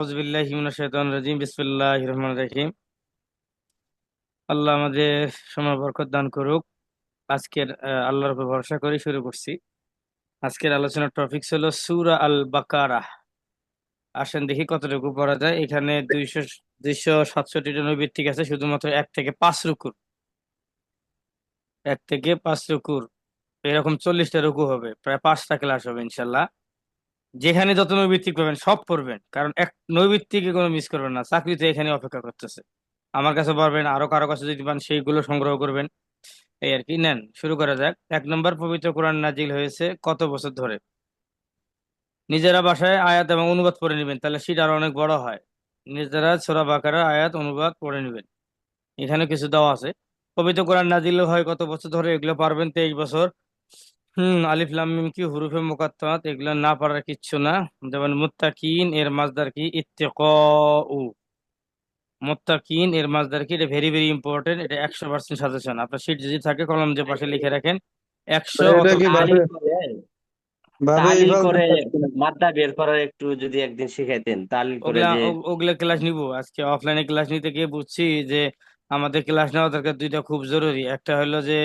আউযুবিল্লাহি মিনাশ শাইতানির রাজিম। বিসমিল্লাহির রহমানির রহিম। আল্লাহ আমাদের সময় বরকত দান করুক। আল্লাহর উপর ভরসা করে শুরু করছি। আজকের আলোচনার টপিক হলো সূরা আল বাকারাহ। আসেন দেখি কতটুকু পড়া যায়। এখানে 267টা নৈর্ব্যক্তিক আছে, শুধুমাত্র 1 থেকে 5 রুকুর। 1 থেকে 5 রুকুর এরকম 40টা রুকু হবে, প্রায় 5টা ক্লাস হবে ইনশাল্লাহ। যেখানে যত নৈর্ব্যক্তিক পাবেন সব পড়বেন, কারণ এক নৈর্ব্যক্তিকে কোনো মিস করবেন না। চাকরিতে এখানে অপেক্ষা করতেছে। আমার কাছে পারবেন, আরো কারো কাছে যদি পান সেইগুলো সংগ্রহ করবেন। এই আর কি। নেন শুরু করা যাক। 1 নম্বর, পবিত্র কোরআন নাজিল হয়েছে কত বছর ধরে? নিজেরা বাসায় আয়াত এবং অনুবাদ পড়ে নেবেন, তাহলে সেটা আরো অনেক বড় হয়। নিজেরা সূরা বাকারা আয়াত অনুবাদ পড়ে নেবেন। এখানে কিছু দেওয়া আছে। পবিত্র কোরআন নাজিল হয় কত বছর ধরে, এগুলো পারবেন 23 বছর। আলিফ লাম মিম কি হুরুফে মুকাত্তাত, এগুলো না পারার কিচ্ছু না। যেমন মুত্তাকিন এর মাসদার কি? ইত্তিকাউ। মুত্তাকিন এর মাসদার কি? এটা ভেরি ভেরি ইম্পর্টেন্ট। এটা 100% সাজেশন। আপনার সিট যদি থাকে কলম যে পাশে লিখে রাখেন। 100 এটা কি অথবা ভাবে তালিল করে ভাবে তালিল ইভাল করে দিতেছে কিনা? মাত্রা বের করার একটু যদি একদিন শিখাইতেন তালিল করে যে। ওগুলা ক্লাস নিব আজকে। অফলাইনে ক্লাস নিতে গিয়ে বুঝছি যে আমাদের ক্লাস নেওয়া দরকার। দুইটা খুব জরুরি। একটা হলো যে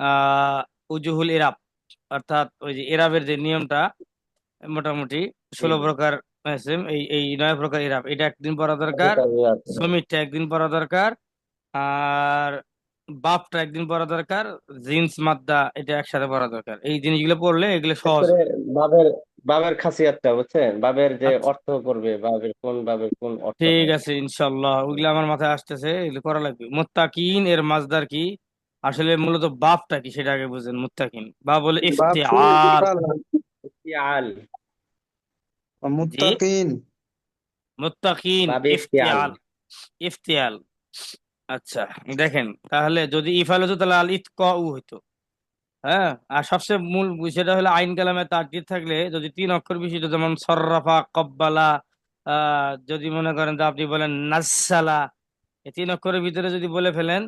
আহ উজুহুল ইরাব, অর্থাৎ ওই যে ইরাবের যে নিয়মটা, মোটামুটি জি 16 প্রকার আছে। এই 9 প্রকার ইরাব, এটা একদিন পড়া দরকার। জি। সমিটটা একদিন পড়া দরকার। আর বাপটা একদিন পড়া দরকার। জিন্স মাদ্দা এটা একসাথে পড়া দরকার। এই জিনিসগুলো পড়লে এগুলো বিশেষ সহজ করে হয়। বাবের বাবের খাসিয়াতটা বুঝছেন, বাবের যে আচ্ছা, অর্থ করবে, বাবের কোন অর্থ ঠিক হয়। আছে ইনশাল্লাহ, ওইগুলো আমার মাথায় আসতেছে, এগুলো করা লাগবে। মুত্তাকিন এর মাসদার কি? আসলে মূলত বাপটা কি সেটা আগে বুঝেন। মুত্তাকিন বা বলে বাপ শুরু ইফতিআল। ইফাল আল জি। মুত্তাকিন। মুত্তাকিন বাবে আল। ইফতিআল। ইফতিআল। আচ্ছা, দেখেন তাহলে যদি ইফাল হতো তাহলে আল ইতকাউ হইতো। হ্যাঁ। আর সবচেয়ে মূল সেটা হলো আইন কালামে তাকদির থাকলে যদি 3 অক্ষর বিশিষ্ট, যেমন সররাফা, কব্বালা, যদি মনে করেন যে আপনি বলেন নাসালা, এই 3 অক্ষরের ভিতরে যদি বলে ফেলেন,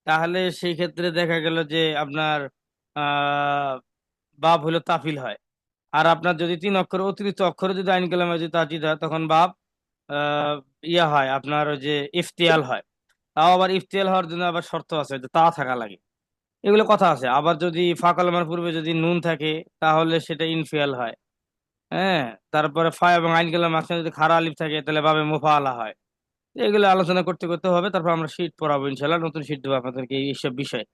তাহলে সেই ক্ষেত্রে দেখা গেল যে আপনার আহ বাব হলো তাফিল হয়। আর আপনার যদি 3 অক্ষর অতিরিক্ত অক্ষরে যদি আইন কালামে যদি তাজিদ হয়, তখন বাব আহ ইয়া হয়, আপনার ওই যে ইফতিয়াল হয়। তাও আবার ইফতিয়াল হওয়ার জন্য আবার শর্ত আছে, যে তা থাকা লাগে। এগুলো কথা আছে। আবার যদি ফা কালামার পূর্বে যদি নুন থাকে, তাহলে সেটা ইনফিয়াল হয়। হ্যাঁ। তারপরে ফা এবং আইন কালাম মাঝখানে যদি খারা আলিফ থাকে, তাহলে বাবে মুফাআলা হয়। এগুলো আলোচনা করতে করতে হবে। তারপর আমরা শীট পড়াবো ইনশাল্লাহ, নতুন শীট দেবো আপনাদেরকে এইসব বিষয়।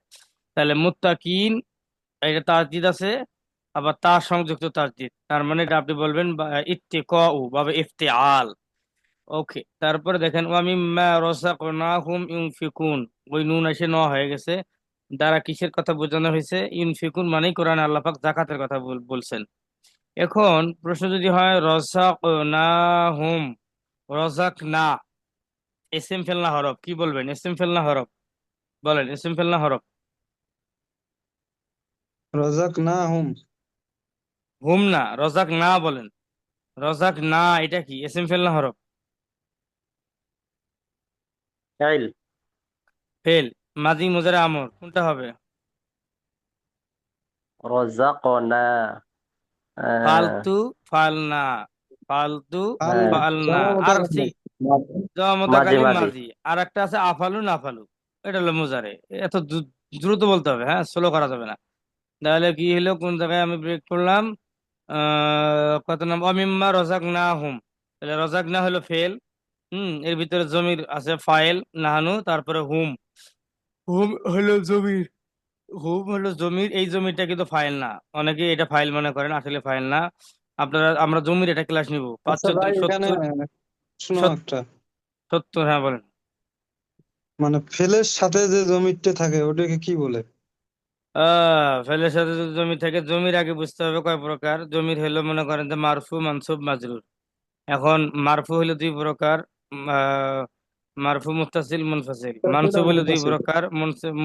তাহলে মুত্তাকিন, এটা তাসদিদ আছে, আবার তার সংযুক্ত তাসদিদ। তার মানে এটা আপনি বলবেন ইত্তিকাউ বা ইফতিআল। ওকে। তারপরে দেখেন ওয়ামিম্মা রাযাকনাহুম ইউনফিকুন। ওই নুন এসে ন হয়ে গেছে। দ্বারা কিসের কথা বোঝানো হয়েছে? ইউনফিকুন মানেই কোরআনে আল্লাহ পাক যাকাতের কথা বলছেন। এখন প্রশ্ন যদি হয় রাযাকনাহুম, রাযাকনা, ইসিম ফেলনা হরফ, কি বলবেন? ইসিম ফেলনা হরফ বলেন। ইসিম ফেলনা হরফ। রজাক না হুম। হুম না, রজাক না বলেন। রজাক না, এটা কি? ইসিম ফেলনা হরফ। ফাইল। ফেল। মাজি মুজারে আমর কোনটা হবে? রযাকনা। আহ, ফালতু, ফালনা, ফালতু, আল ফালনা। জমা আর মোতাকাল্লিম। সি মাঝে জমতাকালিম মাঝে। মাজি। আর একটা আছে আফালু নাফালু। এটা হলো মুজারে। এত দ্রুত বলতে হবে, হ্যাঁ, স্লো করা যাবে না। তাহলে কি হলো, কোন জায়গায় আমি ব্রেক করলাম? কত নম্বর? অমিম্মা রজাক না হুম। তাহলে রজাক না হলো ফেল। এর ভিতরে জমির আছে ফাইল নাহানু, তারপরে হুম। হুম হলো জমির। হুম হলো জমির। এই জমিটা কিন্তু ফাইল না। অনেকে এটা ফাইল মনে করেন, আসলে ফাইল না। আমরা জমির এটা ক্লাস নিব। পাঁচ আচ্ছা চোদ্দ ভাই, এখানে সত্তর। শুনো সত- একটা, সত্তর, হ্যাঁ বলেন। মানে ফেলের সাথে যে জমিরটা থাকে ওটাকে কি বলে? ফেলের সাথে যদি জমি থাকে, জমির আগে বুঝতে হবে কয় প্রকার। জমির হলো মনে করেন যে মারফু, মানসুব, মাজরুর। এখন মারফু হলো 2 প্রকার। মারফু মুত্তাসিল, মুনফাসিল। মুত্তাসিল মানসুব আর হলো দুই মুনফাসিল। প্রকার,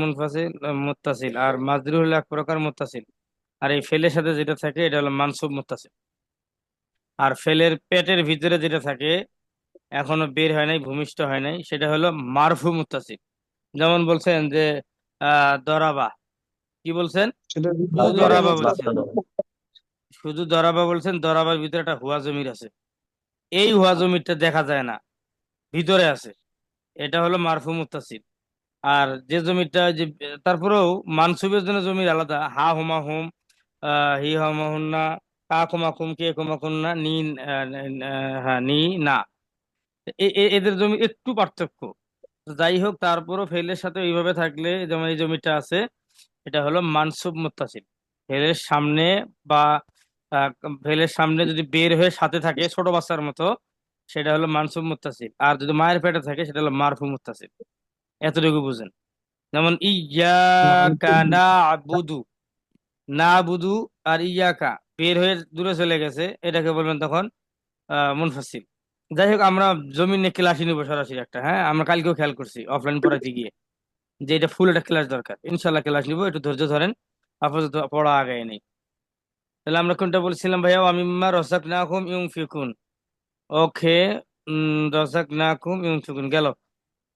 মুনফাসিল, মুত্তাসিল। আর মাজরুর হলো 1 প্রকার, মুত্তাসিল। আর এই ফেলের সাথে যেটা থাকে এটা হলো মানসুব মুত্তাসিল। আর ফেলের পেটের ভিতরে যেটা থাকে, এখনো বের হয় নাই, ভূমিষ্ঠ হয় নাই, সেটা হলো মারফু মুত্তাসিল। যেমন বলছেন যে দরাবা, কি বলছেন? সেটা শুধু ভিতরে যেটা দরাবা বলছেন। মুত্তাসিল। শুধু দরাবা বলছেন, দরাবার ভিতরে একটা হুয়া জমির আছে। এই হুয়া জমিরটা দেখা যায় না, ভিতরে আছে, এটা হলো মারফু মুত্তাসিল। আর যে জমিটা যে, তারপরেও মানসুবের জন্য জমির আলাদা, হা হুমা হুম, হি হুমা হুন্না, কা কুমা কুম, কে কুমা কুন্না, নি, হ্যাঁ নি, না। এদের জমি একটু পার্থক্য। তো যাই হোক, তারপরও ফেলের সাথে এইভাবে থাকলে, যেমন এই জমিটা আছে, এটা হলো মানসুব মুত্তাসিল। ফেলের সামনে বা আহ, ফেলের সামনে যদি বের হয়ে সাথে থাকে ছোট বাচ্চার মতো, সেটা হলো মানসুব মুত্তাসিল। আর যদি মায়ের পেটে থাকে সেটা হলো মারফু মুত্তাসিল। এতটুকু বুঝেন। যেমন ইয়াকা না'বুদু, না বুধু, আর ইয়াকা বের হয়ে দূরে চলে গেছে, এটাকে বলবেন তখন মুনফাসিল। যাই হোক, আমরা জমিনে ক্লাসই নিবো সরাসরি একটা, হ্যাঁ আমরা কালকেও খেয়াল করছি অফলাইন পড়াইতে গিয়ে যে এটা ফুল একটা ক্লাস দরকার। ইনশাল্লাহ ক্লাস নিবো, একটু ধৈর্য ধরেন, আপাতত পড়া আগায় নেই। তাহলে আমরা কোনটা বলছিলাম ভাইয়া? আমিম্মা রাযাকনাকুম ইউনফিকুন। ওকে, রাযাকনাকুম ইউনফিকুন গেল।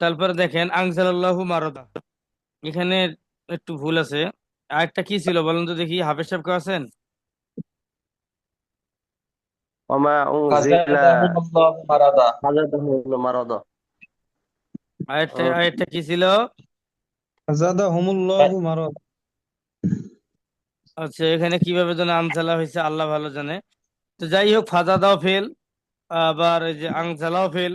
তারপরে দেখেন আনজালাল্লাহু মারাদা, এখানে একটু ভুল আছে। আরেকটা কি ছিল বলেন তো দেখি, হাফেজ সাহেব কেউ আছেন? ওমা উনজিলা ফাজাদাহুমুল্লাহু মারাদা। ফাজাদাহুম মারাদা। আরেকটা ও, আরেকটা কি ছিল? জাদাহুমুল্লাহু মারাদ। আচ্ছা, এখানে কিভাবে যেন আনজালা হয়েছে আল্লাহ ভালো জানে। তো যাই হোক, ফাজাদাও ফেল, আবার এই যে আনজালাও ফেল।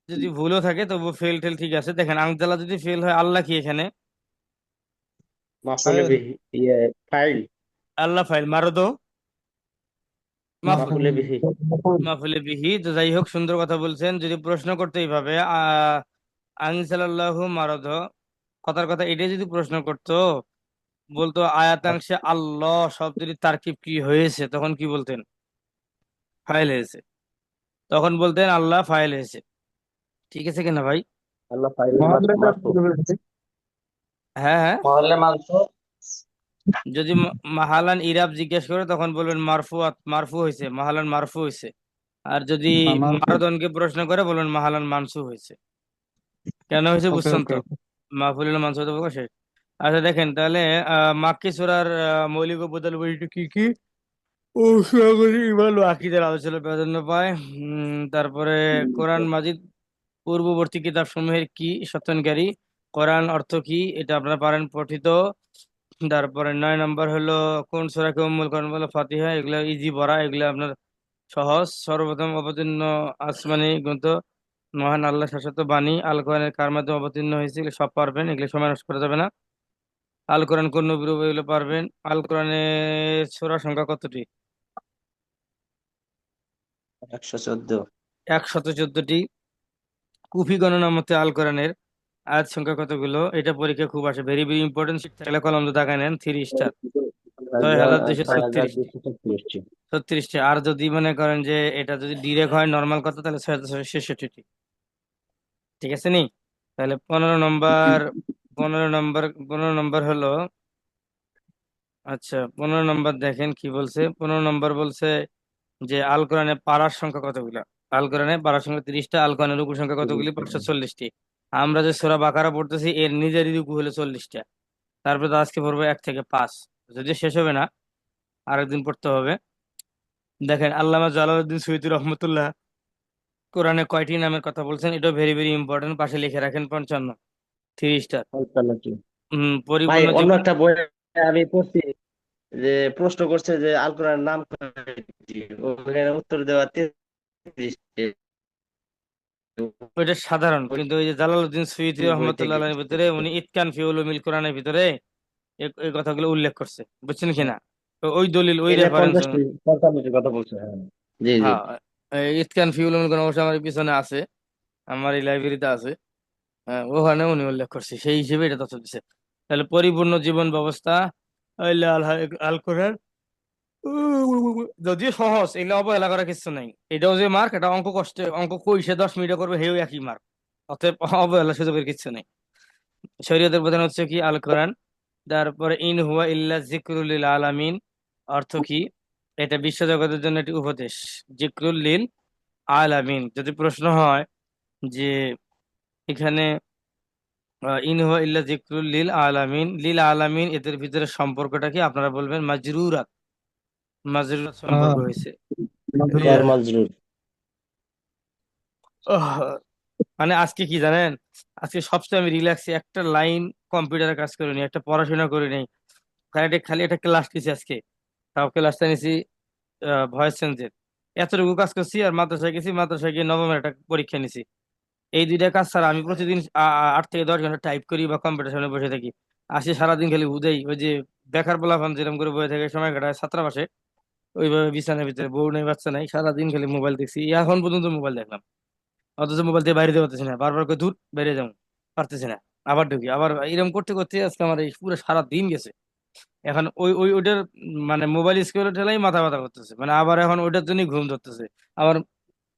যদি ভুলও থাকে তবু ফেল টেল ঠিক আছে। দেখেন আনজালা যদি ফেল হয়, আল্লাহ কি এখানে? মাফুল ফাইল। বিহি, ফাইল। আল্লাহ ফাইল, মারদো মাফুল, মাফুল বিহি। মাফুলে বিহি। তো যাই হোক, সুন্দর কথা বলছেন। যদি প্রশ্ন করতে এইভাবে আনসালাল্লাহু মারদ, কথার কথা এটাই যদি প্রশ্ন করতো, বলতো আয়াতাংশে আল্লাহ শব্দটি তারকিব কি হয়েছে, তখন কি বলতেন? ফাইল হয়েছে। তখন বলতেন আল্লাহ ফাইল হয়েছে। ঠিক আছে কিনা ভাই? আল্লাহ ফাইল মহল্লাটা মারফু। হ্যাঁ হ্যাঁ। মহল্লে মানসুব। যদি মাহালান ইরাব জিজ্ঞেস করে তখন বলবেন মারফু, মারফু হয়েছে, মাহালান মারফু হয়েছে। আর যদি আমার। মারদনকে প্রশ্ন করে বলবেন মাহালান মানসু হয়েছে। কেন হয়েছে ওকে বুঝছেন ওকে। তো? মাহফুল মানসু তো শেষ। আচ্ছা দেখেন তাহলে, মাক্কি সূরার মৌলিক উপাদান বইটি কি কি? ও সুরাগুলি ইমান ও আকীদার আলোচনার প্রাধান্য পায়। তারপরে কোরআন মাজিদ পূর্ববর্তী কিতাব সমূহের কি সত্যায়নকারী? কোরআন অর্থ কি, এটা আপনারা পারেন পঠিত। তারপরে 9 নম্বর হলো কোন সূরাকে উম্মুল কোরআন বলে? ফাতিহা। এগুলো ইজি পড়া, এগুলো আপনার সহজ। সর্বপ্রথম অবতীর্ণ আসমানি গ্রন্থ মহান আল্লাহ শাশ্বত বাণী আল কোরআনের কার মাধ্যমে অবতীর্ণ হয়েছে, এগুলো সব পারবেন, এগুলো সময় নষ্ট করা যাবে না। আল কোরআন কোন নবীর উপর, এগুলো পারবেন। আল কোরআনের সূরা সংখ্যা কতটি? 114। 114টি। কুফি গণনা মতে আল কোরআনের আয়াত সংখ্যা কতগুলো? এটা পরীক্ষা খুব আসে, ভেরি ভেরি ইম্পর্টেন্ট। শিক্ষা কলম তো টাকা নেন, 3 স্টার। 6236টি। 6236টি। 36টি। আর যদি মনে করেন যে এটা যদি ডিরেক্ট হয় নর্মাল কথা, তাহলে 6666টি। ঠিক আছে নি? তাহলে 15 নম্বর, 15 নম্বর, 15 নম্বর হলো, আচ্ছা 15 নম্বর দেখেন কি বলছে। 15 নম্বর বলছে যে আল কোরআনে পারার সংখ্যা কতগুলা? আল কোরআনে পারার সংখ্যা 30টা। আল কোরআনের রুকুর সংখ্যা কতগুলি? 540টি। আমরা যে সূরা বাকারা পড়তেছি এর নিজেরই রুকু হলো 40টা। তারপরে তো আজকে পড়বো 1 থেকে 5, যদি শেষ হবে না, আরেকদিন পড়তে হবে। দেখেন আল্লামা জালালউদ্দিন সৈয়দী রহমতুল্লাহ কোরআনে কয়টি নামের কথা বলছেন, এটা ভেরি ভেরি ইম্পর্টেন্ট, পাশে লিখে রাখেন। 55, 3 স্টার। ভাই পরিপূর্ণ অন্য জীবন। একটা বই আমি পড়ছি, যে প্রশ্ন করছে যে আল কোরআনের নাম কয়টি, ওখানে উত্তর দেওয়া 33 টি। ওইটা সাধারণ, ওই কিন্তু ওই যে জালালউদ্দিন সৈয়দী বই রহমতুল্লাহ থেকে আলাইহির ভিতরে উনি ইতকান ফি উলুমিল কোরআনের ভিতরে এই কথাগুলো উল্লেখ করছে, বুঝছেন কিনা? তো ওই দলিল, ওই এটা রেফারেন্স। 50টি 55টির কথা বলছে, হ্যাঁ। জি জি। হ্যাঁ, এই ইতকান ফি উলুমিল কোরআন অবশ্য আমার পিছনে আছে, আমার এই লাইব্রেরিতে আছে। হ্যাঁ, ওখানে উনি উল্লেখ করছে, সেই হিসেবে এটা তথ্য দিচ্ছে। তাহলে পরিপূর্ণ জীবন ব্যবস্থা হইলে আল আল কোরআন। যদিও সহজ, এগুলো অবহেলা করার কিছু নাই। এটাও যে মার্ক, এটা অঙ্ক কষ্টে, অঙ্ক কইসে 10 মিনিটে করবে, হেও একই মার্ক। অতএব অবহেলা সুযোগের কিছু নেই। শরীয়তের প্রধান হচ্ছে কি? আল কোরআন। তারপরে ইন হুয়া ইল্লা জিকরুল লিল আলামিন, অর্থ কি? এটা বিশ্বজগতের জন্য একটি উপদেশ। জিকরুল লিল আলামিন। যদি প্রশ্ন হয় যে এখানে ইন হুয়া ইল্লা জিকরুল লিল আলামিন, লিল আলামিন এদের ভিতরে সম্পর্কটা কি, আপনারা বলবেন মাজরুরাত, মাজরুরাত সম্পর্ক হয়েছে। মাদুর। জার মাজরুর। ওহ, মানে আজকে কি জানেন, আজকে সবচেয়ে আমি রিল্যাক্সে একটা লাইন কম্পিউটারে কাজ করিনি, একটা পড়াশোনা করিনি, খালি খালি একটা ক্লাস নিছি আজকে। তাও ক্লাসটা নিছি ভয়েস চেঞ্জের। এতটুকু কাজ করছি আর মাদ্রাসায় গেছি, মাদ্রাসায় গিয়ে নবমের একটা পরীক্ষা নিছি। এই দুইটা কাজ ছাড়া আমি প্রতিদিন 8 থেকে 10 ঘন্টা টাইপ করি বা কম্পিউটার সামনে বসে থাকি। আসি সারাদিন খালি উদেই ওই যে বেকার পোলাপান যেরকম করে বসে থাকে সময় কাটায় ছাত্রাবাসে, ওইভাবে বিছানার ভিতরে বউ নেই বাচ্চা নাই, সারাদিন খালি মোবাইল দেখছি, এখন পর্যন্ত মোবাইল দেখলাম। অথচ মোবাইল দিয়ে বাইরে যেতে পারতেছি না, বারবার করে দূর বাইরে যাবো, পারতেছি না। আবার ঢুকি, আবার এরকম করতে করতে আজকে আমার এই পুরো সারা দিন গেছে। এখন ওইটার মানে মোবাইল স্ক্রোলে ঠেলাই মাথা ব্যথা করতেছে, মানে আবার এখন ওইটার জন্যই ঘুম ধরতেছে। আবার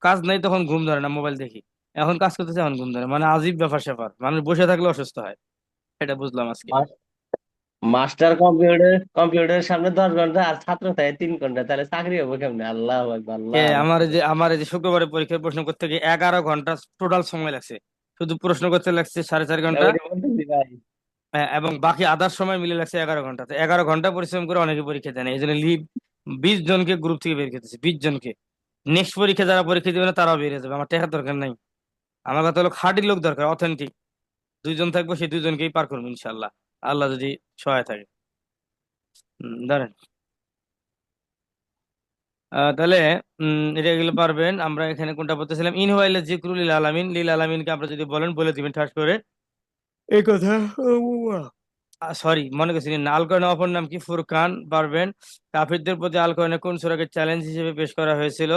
কাজ নাই তখন ঘুম ধরে না, মোবাইল দেখি। এখন কাজ করতেছে এখন ঘুম ধরে, মানে আজীব ব্যাপার স্যাপার, মানুষ বসে থাকলে অসুস্থ হয়, এটা বুঝলাম আজকে। মাস্টার কম্পিউটারের সামনে 10 ঘন্টা আর ছাত্র থাকে 3 ঘন্টা, তাহলে চাকরি হবে কেমনে? আল্লাহ আকবার, আল্লাহ আকবার। আমার এই যে শুক্রবারে পরীক্ষার প্রশ্ন করতে গিয়ে 11 ঘন্টা টোটাল সময় লাগছে, শুধু প্রশ্ন করতে লাগছে 4.5 ঘন্টা। ওইটা বলতেছি ভাই। হ্যাঁ, এবং বাকি আদার সময় মিলে লাগছে 11 ঘন্টা। তো 11 ঘন্টা পরিশ্রম করে অনেকে পরীক্ষা দেয় না, এই জন্য লিভ 20 জনকে গ্রুপ থেকে বের করতেছে, 20 জনকে। নেক্সট পরীক্ষা যারা পরীক্ষা দেবে না তারাও বেরিয়ে যাবে, আমার টাকার দরকার নাই। আমার কথা হলো খাঁটি লোক দরকার, অথেন্টিক। 2 জন থাকবো, সেই 2 জনকেই পার করবো ইনশাল্লাহ, আল্লাহ যদি সহায় থাকে। ধরেন তাহলে এটা এগুলো পারবেন। আমরা এখানে কোনটা বলতেছিলাম, ইন হুয়া ইল্লা যিকরুল লিল আলামিন, লিল আলামিনকে আমরা যদি বলেন বলে দিবেন ঠাস করে এই কথা। সরি, মনে করছি না। আল কোরআনের অপর নাম কি? ফুরকান। পারবেন। কাফিরদের প্রতি আল কোরআনে কোন সূরাকে চ্যালেঞ্জ হিসেবে পেশ করা হয়েছিল?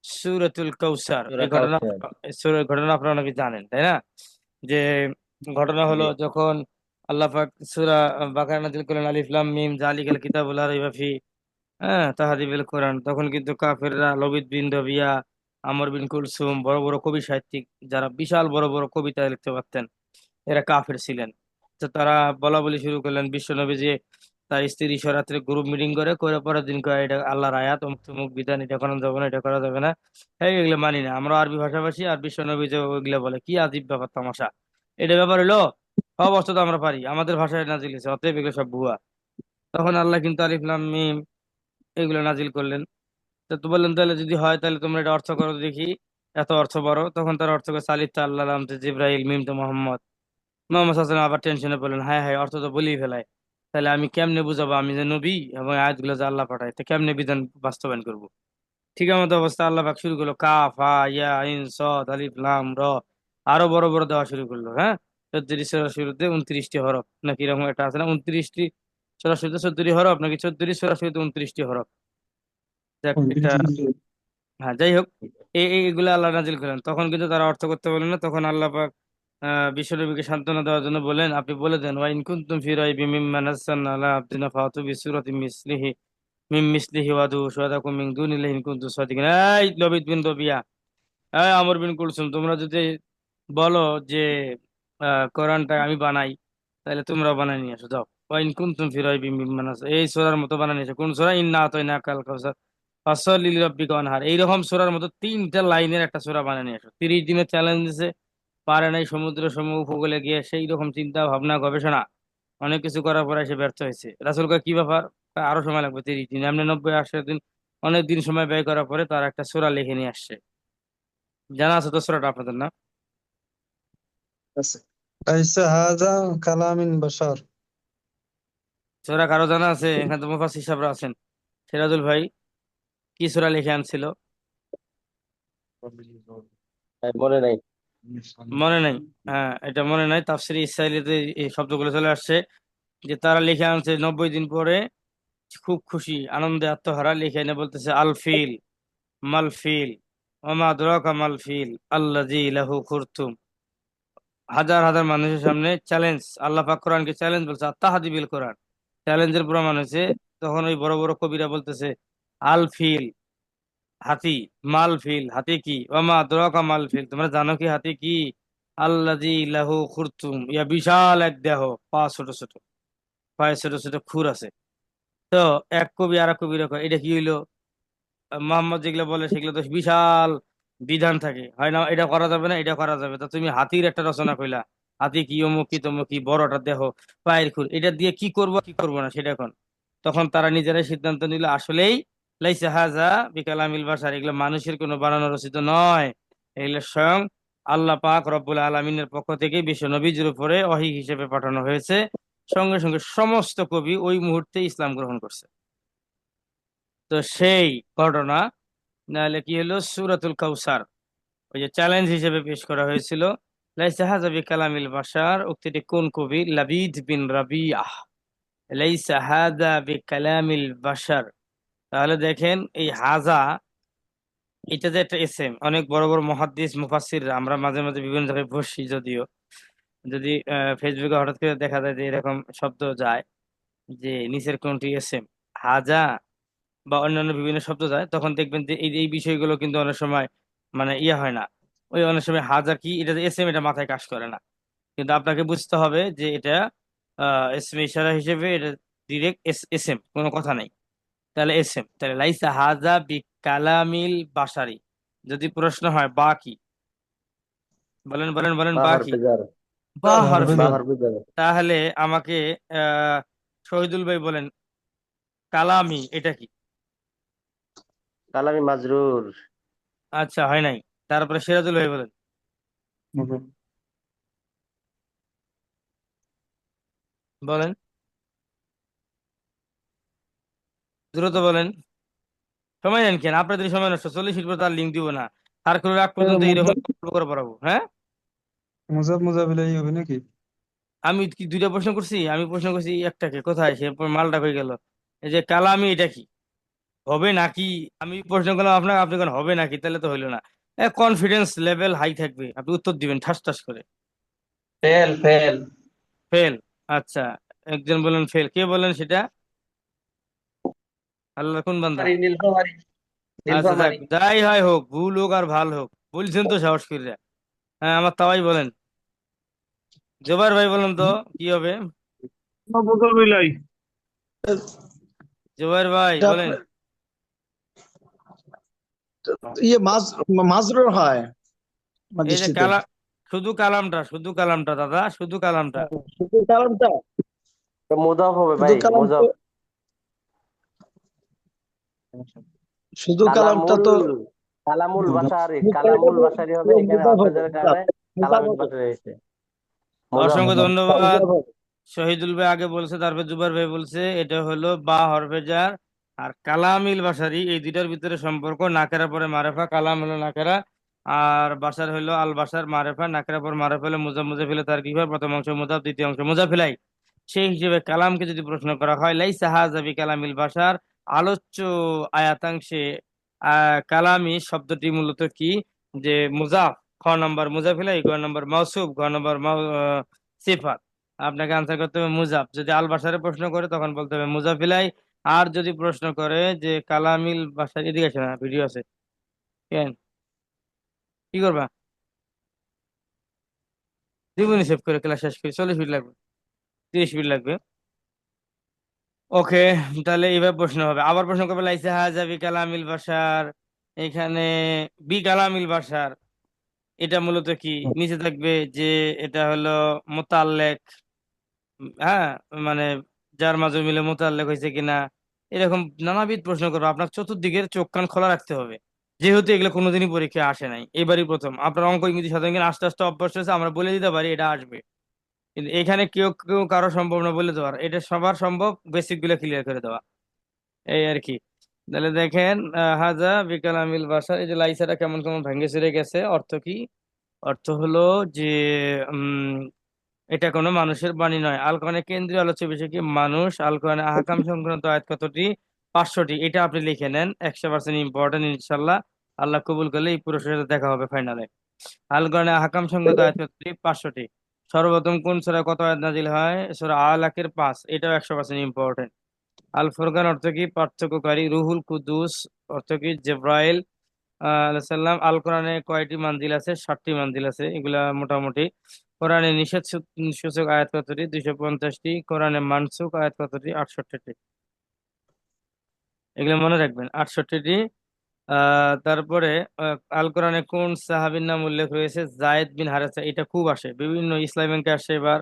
সূরাতুল কাউসার। সূরা এই ঘটনা কাউসার। ঘটনা আপনারা নাকি জানেন, তাই না? যে ঘটনা হলো জি। যখন আল্লাহ পাক সূরা বাকারা নাযিল করলেন, আলিফ লাম মিম যালিকাল কিতাবু লা রাইবা ফি, হ্যাঁ, তাহাদিবিল কোরআন, তখন কিন্তু কাফেররা লবিদ বিন রবিয়া, আমর বিন কুলসুম, বড় বড় কবি সাহিত্যিক, যারা বিশাল বড় বড় কবিতা লিখতে পারতেন, এরা কাফের ছিলেন। তো তারা বলা বলি শুরু করলেন বিশ্বনবী যে তার স্ত্রী রাত্রে গ্রুপ মিটিং করে করে পরের দিন কয় এটা আল্লাহর আয়াত, অমুক তমুক বিধান, এটা করা যাবে না, এটা করা যাবে না। এই এগুলো মানি না আমরা, আরবি ভাষাভাষী, আর বিশ্বনবী যে ওইগুলা বলে, কি আজীব ব্যাপার তামাশা। এটা ব্যাপার হলো সব অর্থ তো আমরা পারি, আমাদের ভাষায় নাজিল হয়েছে, অতএব এগুলো সব ভুয়া। তখন আল্লাহ কিন্তু আলিফ লাম মিম এগুলো নাজিল করলেন। তো বললেন তাহলে যদি হয় তাহলে তোমরা এটা অর্থ করো দেখি, এত অর্থ বড়। তখন তার অর্থ করে সালিত আল্লাহ জিব্রাইল মিম তো মোহাম্মদ। মোহাম্মদ হাসান আবার টেনশনে বললেন, হ্যাঁ হ্যাঁ, অর্থ তো বলেই ফেলায়, তাহলে আমি কেমনে বুঝাবো আমি যে নবী এবং আয়াতগুলো যে আল্লাহ পাঠায়, তো কেমনে বিধান বাস্তবায়ন করব? ঠিক মতো অবস্থা আল্লাহ পাক শুরু করলো, কাফ হা ইয়া আইন সদ আলিফ লাম র, আরো বড় বড় দেওয়া শুরু করলো। হ্যাঁ, 34 সূরা শুরুতে 29টি হরফ নাকি এরকম একটা আছে না, 29টি সূরা শুরুতে 14টি হরফ, নাকি 34 সূরা শুরুতে 29টি হরফ, যাক একটা। হ্যাঁ, যাই হোক, এগুলো আল্লাহ নাজিল করেন। তখন কিন্তু তারা অর্থ করতে বলেন না, তখন আল্লাহ পাক বিশ্বনবীকে সান্ত্বনা দেওয়ার জন্য বলেন, আপনি বলে দেন, ওয়া ইন কুনতুম ফি রাইবিম মিম্মা নাযালনা আলা আবদিনা ফাতু বিসূরাতিন মিসলিহি ওয়াদু শুহাদাকুম মিন দুনিল্লাহি ইন কুনতুম সাদিকিন। এই লবিদ বিন রবিয়া, এই আমর বিন কুলসুম, তোমরা যদি বলো যে কোরআনটা আমি বানাই, তাহলে তোমরাও বানাই নিয়ে আসো, যাও। ওয়া ইন কুনতুম ফি রাইবিম মিম্মা এই সূরার মতো বানাই নিয়ে এসো। কোন সূরা? ইন্না আতাইনাকাল কাউসার ফাসল্লি লিরাব্বিকা ওয়ানহার, এইরকম সূরার মতো 3টা লাইনের একটা সূরা বানিয়ে নিয়ে আসো। 30 দিনের চ্যালেঞ্জ দিছে, পারে নাই। সমুদ্র সমূহ উপকূলে গিয়ে সেই রকম চিন্তা ভাবনা গবেষণা অনেক কিছু করার পরে সে ব্যর্থ হয়েছে। রাসূল কয়, কি ব্যাপার? কয়, আরো সময় লাগবে 30 দিন। এমনি 90-80 দিন অনেক দিন সময় ব্যয় করার পরে তার একটা সূরা লিখে নিয়ে আসছে। জানা আছে তো সূরাটা আপনাদের, না? আছে। লাইসা হাযা কালামিন বাশার। সূরা কারো জানা আছে? এখানে তো মুফাসসির সাহেবরা আছেন। সিরাজুল ভাই কি সূরা লিখে আনছিল? ভাই মনে নাই। মনে নাই? হ্যাঁ, এটা মনে নাই, তাফসিরে ইসরাঈলীতে এই শব্দগুলো চলে আসছে যে তারা লিখে আনছে 90 দিন পরে, খুব খুশি আনন্দে আত্মহারা, লিখে এনে বলতেছে, আল ফিল মাল ফিল ওমা আদরাকা মাল ফিল আল্লাযী লাহু খুরতুম। হাজার হাজার মানুষের সামনে চ্যালেঞ্জ, আল্লাহ পাক কোরআনকে চ্যালেঞ্জ বলছে, আত্মাহাদি বিল কোরআন, চ্যালেঞ্জের প্রমাণ হয়েছে। তখন ওই বড় বড় কবিরা বলতেছে, আল ফিল হাতি, মাল ফিল হাতি কি, ওমা আদরাকা মাল ফিল, তোমরা জানো কি হাতি কি? আল্লাযী লাহু খুরতুম, ইয়া বিশাল এক দেহ, পা ছোট ছোট, পায়ে ছোট ছোট খুর আছে। তো এক কবি আর এক কবির এটা কি হইলো? মোহাম্মদ যেগুলো বলে সেগুলো তো বিশাল বিধান থাকে, হয় না, এটা করা যাবে না, এটা করা যাবে। তা তুমি হাতির একটা রচনা কইলা, হাতি কি অমুক কি তমুক কি, বড়টা দেহ, পায়ের খুর, এটা দিয়ে কি করব কি করব না সেটা এখন। তখন তারা নিজেরাই সিদ্ধান্ত নিল, আসলেই লাইসা হাজা বিকালামিল বাশার, এগুলো মানুষের কোনো বানানো রচিত নয়, এগুলো স্বয়ং আল্লাহ পাক রব্বুল আলমিনের পক্ষ থেকে বিশ্ব নবীজির উপরে ওহী হিসেবে পাঠানো হয়েছে। সঙ্গে সঙ্গে সমস্ত কবি ওই মুহূর্তে ইসলাম গ্রহণ করছে। তো সেই ঘটনা, নাহলে কি হলো, সূরাতুল কাউসার ওই যে চ্যালেঞ্জ হিসেবে পেশ করা হয়েছিল। লাইসা হাযা বিকালামিল বাশার উক্তিটি কোন কবি? লাবিদ বিন রাবিআহ। লাইসা হাযা বিকালামিল বাশার। তাহলে দেখেন এই হাজা, এটা যে একটা এসএম, অনেক বড় বড় মুহাদ্দিস মুফাসসিররা, আমরা মাঝে মাঝে বিভিন্ন জায়গায় বসি, যদিও যদি ফেসবুকে হঠাৎ করে দেখা যায় যে এরকম শব্দ যায় যে নিচের কোনটি এসএম, হাজা বা অন্যান্য বিভিন্ন শব্দ যায়, তখন দেখবেন যে এই এই বিষয়গুলো কিন্তু অনেক সময় মানে ইয়ে হয় না। ওই অনেক সময় হাজা কি, এটা এসএম, এটা মাথায় কাজ করে না। কিন্তু আপনাকে বুঝতে হবে যে এটা এসএম ইশারা হিসেবে, এটা ডিরেক্ট এসএম, কোনো কথা নাই। তাহলে এসএম, তাহলে লাইসা হাজা বি কালামিল বাসারি। যদি প্রশ্ন হয় বা কি, বলেন বলেন বলেন, বা বাহর কি? পেজার। বা হরফে হরফে। jar। বাহর পেজার। তাহলে আমাকে আহ শহীদুল ভাই বলেন, কালামি এটা কি? কালামি মাজরুর। আচ্ছা, হয় নাই। তারপরে সিরাজুল ভাই বলেন, Okay। বলেন, দ্রুত বলেন, সময় নেন কেন? আপনাদের সময় নষ্ট, 40 মিনিট পর তার লিঙ্ক দিব না। আর করে রাখ পর্যন্ত এরকম গল্প করে পড়াবো, হ্যাঁ? মুজাফ মুজাফিলাই হবে নাকি? আমি কি দুইটা প্রশ্ন করছি? আমি প্রশ্ন করছি একটাকে, কোথায় সে মালটা হয়ে গেল? এই যে কালামি এটা কি, হবে নাকি? আমি প্রশ্ন করলাম আপনাকে, আপনি কোন হবে নাকি, তাহলে তো হইলো না। কনফিডেন্স লেভেল হাই থাকবে, আপনি উত্তর দিবেন ঠাস ঠাস করে। Fail fail. ফেল। আচ্ছা, একজন বলেন ফেল, কে বলেন সেটা? আল্লাহ কোন বান্দা? নীলফামারী আচ্ছা যাক, নীলফামারী। যাই হয় হোক, ভুল হোক আর ভাল হোক, বলছেন তো সাহস করে। হ্যাঁ, আমার তাওয়াই বলেন। জোবাইর ভাই বলেন তো কি হবে? মোকাবিলাই জোবাইর ভাই এটা বলেন। আপনার ইয়ে মাজরুর হয় আমার এই যে দৃষ্টিতে। কালা, শুধু কালামটা, শুধু কালামটা দাদা, শুধু কালামটা। শুধু কালামটা, মুজাফ হবে শুধু ভাই, কালাম তো, মুজাফ। শুধু কালামটা কালামুল, তো কালামুল বাশারি, কালামুল মুজাফ বাশারি হবে, এখানে মুজাফ হবে, হরফেজের কারণে মুজাফ কালামুল হবে, বাশারি হয়েছে। মুজাফ অসংখ্য মুজাফ। ধন্যবাদ। মুজাফ হবে। শহীদুল ভাই আগে বলছে, তারপর জুবাইর ভাই বলছে। এটা হলো বা হরফেজার আর কালামিল বাসারি, এই দুইটার ভিতরে সম্পর্ক। নাকেরা পরে মারেফা, কালাম হলো নাকেরা, আর বাসার হলো আল বাসার মারেফা। নাকেরা পর মারেফা হলো মুজাফ, মুজাফিল তার কি হয়, প্রথম অংশ মুজাফ, দ্বিতীয় অংশ মুজাফিলাই। সেই হিসেবে কালামকে যদি প্রশ্ন করা হয়, লাইসা হাযা বিকালামিল বাশার, আলোচ্য আয়াতাংশে কালামি শব্দটি মূলত কি? যে মুজাফ, খ নম্বর মুজাফিলাই, গ নম্বর মাউসুফ, ঘ নম্বর সিফাত। আপনাকে আনসার করতে হবে মুজাফ। যদি আল বাশারে প্রশ্ন করে তখন বলতে হবে মুজাফিলাই। আর যদি প্রশ্ন করে যে কালামিল বাশার, এদিকে আসে না, ভিডিও আছে, কেন কি করবা? দিবনি সেভ করে, ক্লাস শেষ করে 40 মিনিট লাগবে, 30 মিনিট লাগবে। ওকে, তাহলে এইভাবে প্রশ্ন হবে। আবার প্রশ্ন করবে লাইসা হাজা বি কালামিল বাশার, এখানে বি কালামিল বাশার এটা মূলত কি? নিচে থাকবে যে এটা হলো মোতাল্লেক, হ্যাঁ, মানে যার মাঝে মিলে মোতাল্লেক হয়েছে কিনা, এরকম নানাবিধ প্রশ্ন করবো। আপনার চতুর্দিকের চোখ কান খোলা রাখতে হবে, যেহেতু এগুলো কোনোদিনই পরীক্ষায় আসে নাই, এবারই প্রথম। আপনার অঙ্ক ইংরেজি সাধারণ জ্ঞান আস্তে আস্তে অভ্যাস হয়েছে, আমরা বলে দিতে পারি এটা আসবে, কিন্তু এখানে কেউ কেউ কারো সম্ভব না বলে দেওয়ার, এটা সবার সম্ভব বেসিক গুলো ক্লিয়ার করে দেওয়া, এই আর কি। তাহলে দেখেন, হাজা বিকাল আমিল বাসা, এই যে লাইসাটা কেমন কেমন ভেঙে চুরে গেছে। অর্থ কি? অর্থ হলো যে উম এটা কোনো মানুষের বাণী নয়। আল কোরআনের কেন্দ্রীয় আলোচ্য বিষয় কি? মানুষ। আল কোরআনের আহকাম সংক্রান্ত আয়াত কতটি? 500টি। এটা আপনি লিখে নেন, 100% ইম্পর্টেন্ট ইনশাল্লাহ। আল্লাহ কবুল করলে এই পুরস্কারের সাথে দেখা হবে ফাইনালে। আল কোরআনের আহকাম সংক্রান্ত আয়াত কতটি? 500টি। সর্বপ্রথম কোন সূরা কত আয়াত নাজিল হয়? সূরা আলাকের 5, এটাও 100% ইম্পর্টেন্ট। আল ফুরকান অর্থ কি? পার্থক্যকারী। রুহুল কুদুস অর্থ কি? জিব্রাইল আলাইহিস সালাম। আল কোরআনে কয়টি মানজিল আছে? 7টি মানজিল আছে, এগুলা মোটামুটি। কোরআনে নিষেধ সূচক আয়াত কতটি? 250টি। কোরআনে মানসুখ আয়াত কতটি? 68টি। এগুলো মনে রাখবেন, 68টি। তারপরে আল কোরআনে কোন সাহাবীর নাম উল্লেখ রয়েছে? জায়েদ বিন হারেসা। এটা খুব আসে, বিভিন্ন ইসলাম ব্যাংকে আসে, এবার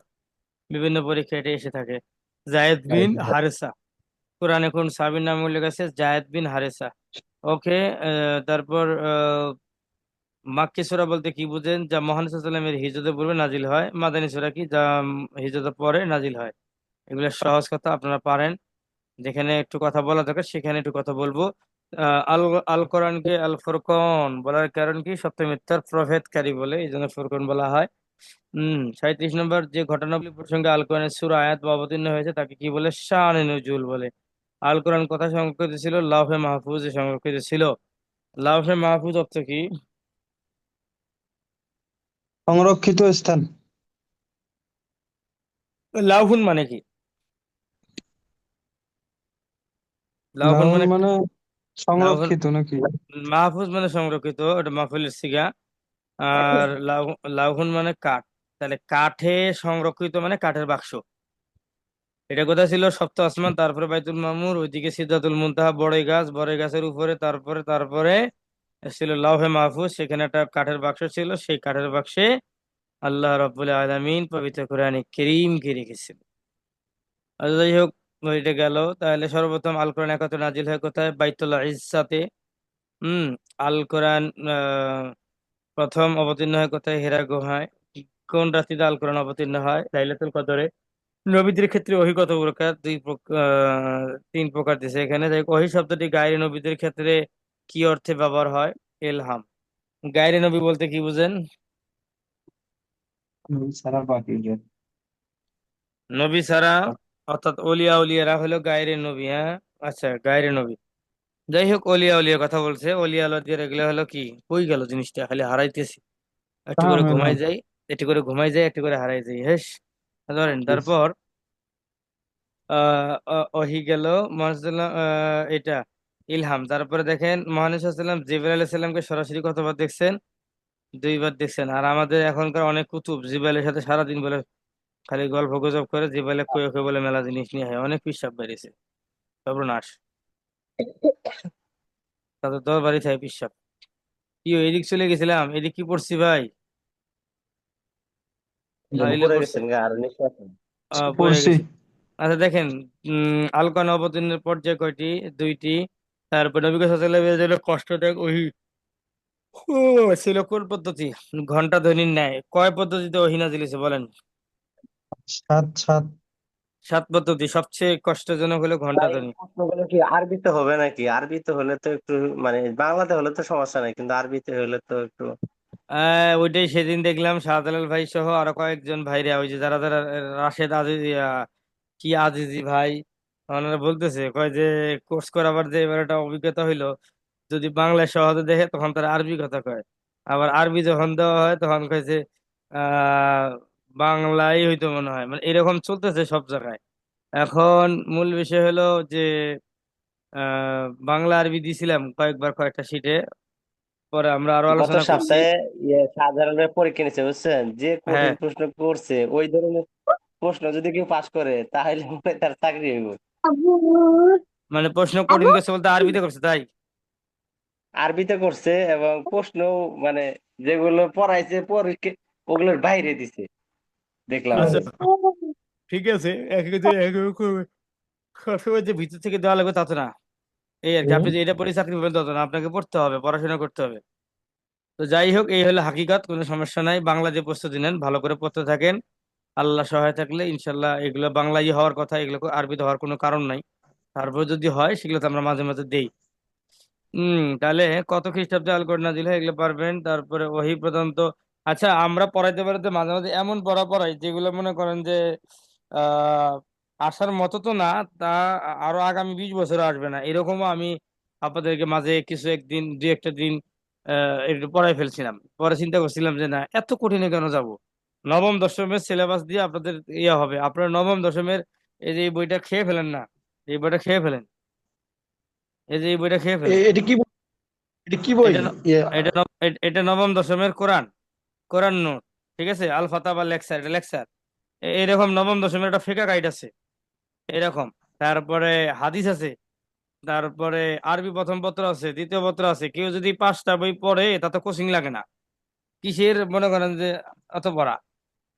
বিভিন্ন পরীক্ষায় এটা এসে থাকে। জায়েদ বিন হারেসা। কোরআনে কোন সাহাবীর নাম উল্লেখ আছে? জায়েদ বিন হারেসা। ওকে, তারপর মাক্কি সূরা বলতে কি বুঝেন? যা মুহাম্মদ সাল্লাল্লাহু আলাইহি ওয়াসাল্লামের হিজরতের পূর্বে নাজিল হয়। মাদানী সূরা কি? যা হিজরতের পরে নাজিল হয়। এগুলো সহজ কথা, আপনারা পারেন। যেখানে একটু কথা বলা দরকার সেখানে একটু কথা বলবো। আল আল কোরআনকে আল ফুরকন বলার কারণ কি? সত্য মিথ্যার প্রভেদকারী বলে এই জন্য ফুরকন বলা হয়। 37 নম্বর, যে ঘটনাবলী প্রসঙ্গে আল কোরআনের সূরা আয়াত বা অবতীর্ণ হয়েছে তাকে কি বলে? শানে নুজুল বলে। আল কোরআন কোথায় সংরক্ষিত ছিল? লাউহে মাহফুজে সংরক্ষিত ছিল। লাউহে মাহফুজ অর্থ কি? সংরক্ষিত স্থান। লাউহুন মানে কি? লাউহুন লাউন মানে মানে লাউহুন সংরক্ষিত নাকি? মাহফুজ মানে সংরক্ষিত, এটা মাহফুলের সিগা। আর লাউহুন মানে কাঠ। তাহলে কাঠে সংরক্ষিত মানে কাঠের বাক্স। এটা কোথায় ছিল? সপ্ত আসমান, তারপরে বাইতুল মামুর, ওইদিকে সিদরাতুল মুনতাহা, বড়ই গাছ, বড়ই গাছের উপরে, তারপরে তারপরে ছিল লাউহে মাহফুজ, সেখানে একটা কাঠের বাক্স ছিল, সেই কাঠের বাক্সে আল্লাহ রাব্বুল আলামিন পবিত্র কোরআনে কারীমকে রেখেছিল। আর যাই হোক, ওইটা গেল। তাহলে সর্বপ্রথম আল কোরআন একত্রে নাজিল হয় কোথায়? বাইতুল ইজ্জাতে। হম আল কোরআন প্রথম অবতীর্ণ হয় কোথায়? হেরা গুহায়। কোন রাত্রিতে আল কোরআন অবতীর্ণ হয়? লাইলাতুল কদরে। নবীদের ক্ষেত্রে ওহী কত প্রকার? তিন প্রকার দিছে এখানে। দেখ, ওহী শব্দটি গায়রে নবীদের ক্ষেত্রে কি অর্থে ব্যবহার হয়? এলহাম। গায়রে নবী বলতে কি বুঝেন? সারা পাখিদের নবী ছাড়া, অর্থাৎ অলিয়া উলিয়ারা হলো গায়রে নবী। হ্যাঁ, আচ্ছা, গায়রে নবী। যাই হোক, অলিয়া উলিয়া কথা বলছে। অলিয়া উলিয়া এগুলো হলো কি? কই গেল জিনিসটা? খালি হারাইতেছি। একটু করে এলহাম ঘুমাই এলহাম। যাই, একটু করে ঘুমাই যাই, একটু করে হারাই যাই। হেস, ধরেন। তারপর ওহি গেল। এটা ইলহাম। তারপরে দেখেন, মহানবী জিবরাইল আলাইহিস সালামকে সরাসরি কতবার দেখছেন? 2 বার দেখছেন। আর আমাদের এখনকার অনেক কুতুব জিবরাইলের সাথে সারাদিন বলে খালি গল্প গুজব করে, জিবরাইলে কয়ে কয়ে বলে মেলা জিনিস নিয়ে হয়। অনেক পিসাব বেরিয়েছে, সর্বনাশ। তাদের দরবারই থাকে পিসাব। কি এদিক চলে গেছিলাম, এদিক কি পড়ছি ভাই? হাইলে পড়ে পড়ছে। গেছেন গা আর নিঃশ্বাস নেই। পড়ে পড়ছি। গেছি। আচ্ছা দেখেন, আল কোরআন অবতীর্ণের পর্যায় কয়টি? 2টি। তারপর নবী সাল্লাল্লাহু আলাইহি ওয়াসাল্লামের জন্য কষ্টদায়ক ওহী ছিল কোন পদ্ধতি? ঘন্টা ধ্বনির ন্যায়। কয় পদ্ধতিতে ওহী নাযিল হয়েছে বলেন? সাত সাত। 7 পদ্ধতি। সবচেয়ে কষ্টজনক হলো ঘন্টা ভাই, ধ্বনি। প্রশ্নগুলো কি আরবিতে হবে নাকি? আরবিতে হলে তো একটু, মানে বাংলাতে হলে তো সমস্যা নাই, কিন্তু আরবিতে হলে তো একটু। ওইটাই সেদিন দেখলাম শাহজালাল ভাই সহ আরো কয়েকজন ভাইরা, ওই যে যারা যারা রাশেদ আজিজ কি আজিজি ভাই, ওনারা বলতেছে, কয় যে কোর্স করাবার যে এবার একটা অভিজ্ঞতা হইলো, যদি বাংলায় সহজে দেখে তখন তারা আরবি কথা কয়। আবার আরবি যখন দেওয়া হয় তখন কয়েছে আহ বাংলাই হইতো মনে হয়। মানে এরকম চলতেছে সব জায়গায়। এখন মূল বিষয় হলো যে বাংলা আরবি দিছিলাম কয়েকবার কয়েকটা শিটে, পরে আমরা আরো গত আলোচনা করছি। সপ্তাহে সাধারণের পরীক্ষা নিচ্ছে, বুঝছেন? যে হ্যাঁ, কঠিন প্রশ্ন করছে, ওই ধরনের প্রশ্ন যদি কেউ পাশ করে তাহলে মনে হয় তার চাকরি হইব। মানে প্রশ্ন কঠিন করছে বলতে আরবিতে করছে তাই? আরবিতে করছে, এবং প্রশ্ন মানে যেগুলো পড়াইছে পরীক্ষা ওগুলোর বাইরে দিছে, দেখলাম আচ্ছা, আমি। ঠিক আছে। এক এক এক এক করে সবসময় যে ভিতর থেকে দেওয়া লাগবে তা তো না। এই আর কি, আপনি যে এটা পড়ে চাকরি পাবেন তা তো না, আপনাকে পড়তে হবে, পড়াশোনা করতে হবে। তো যাই হোক, এই হলো হাকিকত। কোনো সমস্যা নাই, বাংলা যে প্রস্তুতি নেন ভালো করে পড়তে থাকেন। আল্লাহ সহায় থাকলে ইনশাল্লাহ এগুলো বাংলাই হওয়ার কথা, এগুলো আরবিতে হওয়ার কোনো কারণ নাই। তারপর যদি হয় সেগুলো তো আমরা মাঝে মাঝে দেই। তাহলে কত খ্রিস্টাব্দে আল কোরআন নাজিল হয় এগুলো পারবেন। তারপরে ওহী প্রধানত। আচ্ছা, আমরা পড়াইতে পড়াইতে মাঝে মাঝে এমন পড়া পড়াই যেগুলো মনে করেন যে আহ আসার মতো তো না, তা আরো আগামী 20 বছর আসবে না, এরকমও আমি আপনাদেরকে মাঝে কিছু একদিন 2 একটা দিন একটু পড়াই ফেলছিলাম। পরে চিন্তা করছিলাম যে না, এত কঠিনে কেন যাব। নবম দশমের সিলেবাস দিয়ে আপনাদের ইয়ে হবে। আপনারা নবম দশমের এই যে এই বইটা খেয়ে ফেলেন না, এই বইটা খেয়ে ফেলেন, এই যে এই বইটা খেয়ে ফেলেন। এটা কি এটা কি বই? এটা ইয়ে, এটা নবম দশমের কোরআন, কোরআন নোট। ঠিক আছে, আল ফাতা বা লেকচার, এটা লেকচার। এরকম নবম দশমের একটা ফিকাহ গাইড আছে এরকম। তারপরে হাদিস আছে। তারপরে আরবি প্রথম পত্র আছে, দ্বিতীয় পত্র আছে। কেউ যদি 5টা বই পড়ে তাতে কোচিং লাগে না। কিসের মনে করেন যে অত পড়া?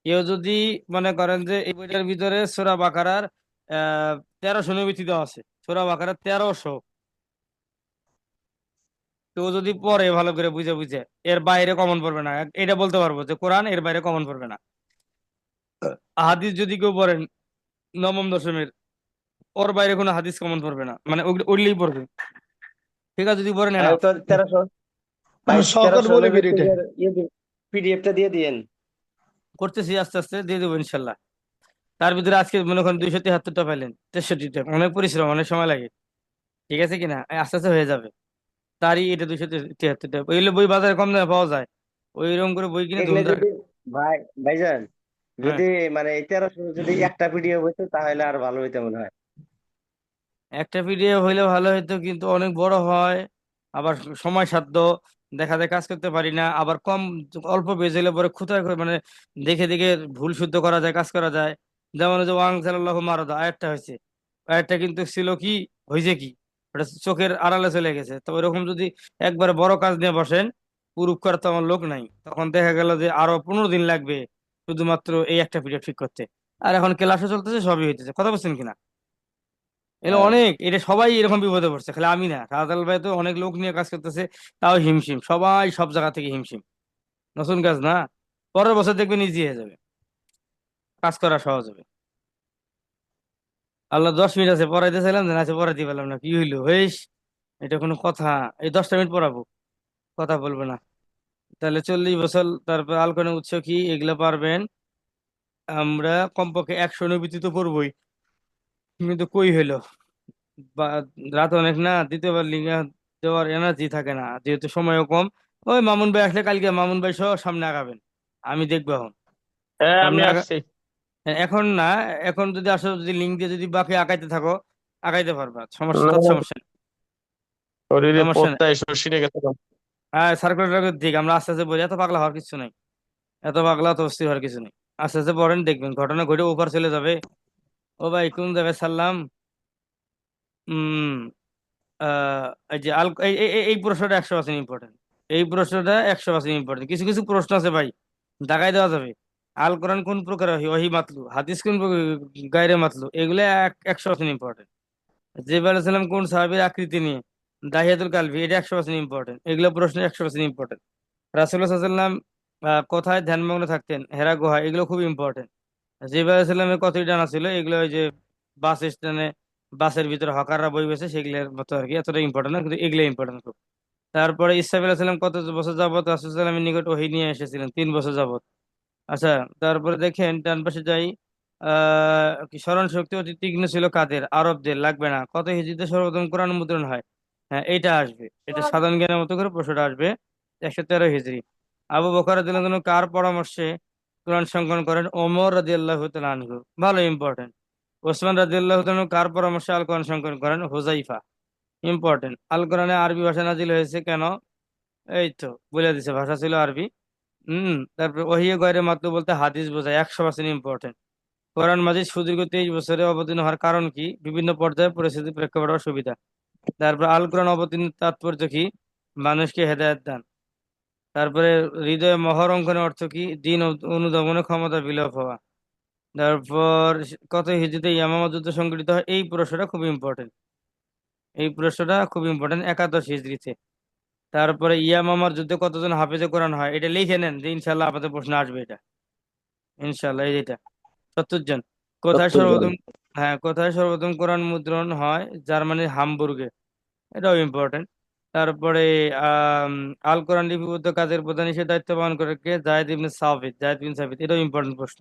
কেউ যদি মনে করেন যে এই বইটার ভিতরে সূরা বাকারার 1300 নবীতি দেওয়া আছে, সূরা বাকারার 1300। কেউ যদি পড়ে ভালো করে বুঝে বুঝে, এর বাইরে কমন পড়বে না, এটা বলতে পারবো যে কোরআন এর বাইরে কমন পড়বে না। হাদিস যদি কেউ পড়েন নবম দশমের, ওর বাইরে কোনো হাদিস কমন পড়বে না, মানে ওগুলোই পড়বে। ঠিক আছে, যদি পড়েন ভাই না। তো 1300, ভাই আমি শখের 1300 বলে নবীর বেরিয়ে পেজের পিডিএফটা দিয়ে দিয়েন। করতেছি, আস্তে আস্তে দিয়ে দেবো ইনশাল্লাহ। তার ভিতরে আজকে মনে করেন 273টা পাইলেন, 63টা, অনেক পরিশ্রম, অনেক সময় লাগে। ঠিক আছে কিনা, এই আস্তে আস্তে হয়ে যাবে। তারই এটা 273টা, ওইগুলো বই বাজারে কম দামে পাওয়া যায়, ওইরকম করে বই কিনে এগুলো ধুমধার। যদি, ভাই ভাইজান, হ্যাঁ, যদি মানে এই 1300 যদি একটা পিডিএফ হইতো তাহলে আর ভালো হইতো মনে হয়। একটা পিডিএফ হইলে ভালো হতো, কিন্তু অনেক বড় হয়, আবার সময় সাধ্য, দেখা যায় কাজ করতে পারি না। আবার কম, অল্প পেজ হইলে পরে খুঁতায় করে মানে দেখে দেখে ভুল শুদ্ধ করা যায়, কাজ করা যায়। যেমন ওই যে ওয়াং সাল্লাল্লাহু মারাদা আয়াতটা হয়েছে, আয়াতটা কিন্তু ছিল কি, হয়েছে কি, ওটা চোখের আড়ালে চলে গেছে। তো ওইরকম যদি একবারে বড় কাজ নিয়ে বসেন, প্রুফ করার তো আমার লোক নাই, তখন দেখা গেল যে আরো 15 দিন লাগবে শুধুমাত্র এই একটা পিডিএফ ঠিক করতে। আর এখন ক্লাসও চলতেছে, সবই হইতেছে, কথা বলছেন কিনা। এগুলো হ্যাঁ, অনেক, এটা সবাই এরকম বিপদে পড়ছে, খালি আমি না, রাজাল ভাই তো অনেক লোক নিয়ে কাজ করতেছে, তাও হিমশিম, সবাই সব জায়গা থেকে হিমশিম। নতুন কাজ না, পরের বছর দেখবেন ইজি হয়ে যাবে, কাজ করা সহজ হবে। আল্লাহ 10 মিনিট আছে পড়াইতে চাইলাম, যে আছে পড়াইতে পারলাম না, কি হইলো হইস, এটা কোনো কথা? এই 10টা মিনিট পড়াবো, কথা বলবো না? তাহলে 40 বছর, তারপর আল কোরআনের উৎস কি, এগুলো পারবেন। আমরা কমপক্ষে 100 নবীতি তো পড়বই, কিন্তু কই হইলো, বা রাত অনেক না, দ্বিতীয়বার লিঙ্গা দেওয়ার এনার্জি থাকে না, যেহেতু সময়ও কম। ওই মামুন ভাই আসলে কালকে মামুন ভাই সহ সামনে আগাবেন, আমি দেখবো এখন। হ্যাঁ আমি সামনে আসছি। এখন না, এখন যদি আসো, যদি লিঙ্ক দিয়ে যদি বাকি আগাইতে থাকো, আগাইতে পারবা, সমস্যা, না তত না, সমস্যা নেই। শরীরে সমস্যা নেই। পড়তে এসে শিখে গেছে। হ্যাঁ, সার্কুলার দিক আমরা আস্তে আস্তে বলি, এত পাগলা হওয়ার কিছু নাই, এত পাগলা তো অস্থির হওয়ার কিছু নেই। আস্তে আস্তে পড়েন, দেখবেন ঘটনা ঘটে ওপার চলে যাবে। ও ভাই, কোন জায়গায় ছাড়লাম? উম এই যে আল এই প্রশ্নটা 100% ইম্পর্টেন্ট। এই প্রশ্নটা 100% ইম্পর্টেন্ট। কিছু কিছু প্রশ্ন আছে ভাই, দাগাই দেওয়া যাবে। আল কোরআন কোন প্রকার ওহী, ওহী মাতলু, হাদিস কোন গায়রে মাতলু, এগুলো 100% ইম্পর্টেন্ট। জিব্রাইল আলাইহিস সালাম কোন সাহাবীর আকৃতি নিয়ে, দাহিয়াতুল কালবি, এটা 100% ইম্পর্টেন্ট। এগুলো প্রশ্ন 100% ইম্পর্টেন্ট। রাসূলুল্লাহ সাল্লাল্লাহু আলাইহি ওয়াসাল্লাম কোথায় ধ্যানমগ্ন থাকতেন, হেরা গুহা, এগুলো খুব ইম্পর্টেন্ট। জিব্রাইল আলাইহিস সালামের কতই ডানা ছিল, এগুলো ওই যে বাস স্ট্যান্ডে, বাসের ভিতরে হকাররা বই বেছে, সেগুলোর মতো আর কি, এতটা ইম্পর্টেন্ট না, কিন্তু এগুলো ইম্পর্টেন্ট খুব। তারপরে ইসরাফিল আলাইহিস সালাম কত বছর যাবত রাসূলুল্লাহ সাল্লামের নিকট ওহী নিয়ে এসেছিলেন, 3 বছর যাবত। আচ্ছা, তারপরে দেখেন ডান পাশে যাই। কি স্মরণ শক্তি অতি তীক্ষ্ণ ছিল কাদের, আরবদের, লাগবে না। কত হিজরিতে সর্বপ্রথম কোরআন মুদ্রণ হয়? হ্যাঁ, এইটা আসবে, এটা সাধারণ জ্ঞানের মতো করে প্রশ্নটা আসবে। 113 হিজরি। আবু বকর রাদিয়াল্লাহু আনহু কার পরামর্শে কোরআন সংকলন করেন? ওমর রাদিয়াল্লাহু তাআলা আনহু, ভালো ইম্পর্টেন্ট। ওসমান রাদিয়াল্লাহু তাআলা আনহু কার পরামর্শে আল কোরআন সংকলন করেন? হুযাইফা, ইম্পর্টেন্ট। আল কোরআনে আরবি ভাষা নাজিল হয়েছে কেন? এই তো বলে দিছে, ভাষা ছিল আরবি। তারপর ওহিয়ে গয়রে মাতলু বলতে হাদিস বোঝায়, 100% ইম্পর্টেন্ট। কোরআন মাজিদ সুদীর্ঘ 23 বছরে অবতীর্ণ হওয়ার কারণ কি? বিভিন্ন পর্যায়ে পরিস্থিতি, প্রেক্ষাপট ও সুবিধা। তারপর আল কোরআন অবতীর্ণ তাৎপর্য কি? মানুষকে হেদায়েত দান। তারপরে হৃদয়ে মহর অঙ্কনের অর্থ কি? দিন অনুধাবনের ক্ষমতা বিলোপ হওয়া। তারপর কত হিজরিতে ইয়ামামা যুদ্ধ সংঘটিত হয়? এই প্রশ্নটা খুব ইম্পর্টেন্ট, এই প্রশ্নটা খুব ইম্পর্টেন্ট, 11 হিজরিতে। তারপরে ইয়ামামার যুদ্ধে কতজন হাফেজে কোরআন হয়? এটা লিখে নেন, যে ইনশাল্লাহ আপনাদের প্রশ্ন আসবে এটা, ইনশাল্লাহ। এই যেটা 70 জন। কোথায় 70 জন। সর্বপ্রথম, হ্যাঁ, কোথায় সর্বপ্রথম কোরআন মুদ্রণ হয়? জার্মানির হামবুর্গে, এটাও ইম্পর্টেন্ট। তারপরে আহ আল কোরআন লিপিবদ্ধ কাজের প্রধান হিসেবে দায়িত্ব পালন করে কে? জায়েদ ইবনে সাবিত, জায়েদ বিন সাবিত, এটাও ইম্পর্টেন্ট প্রশ্ন,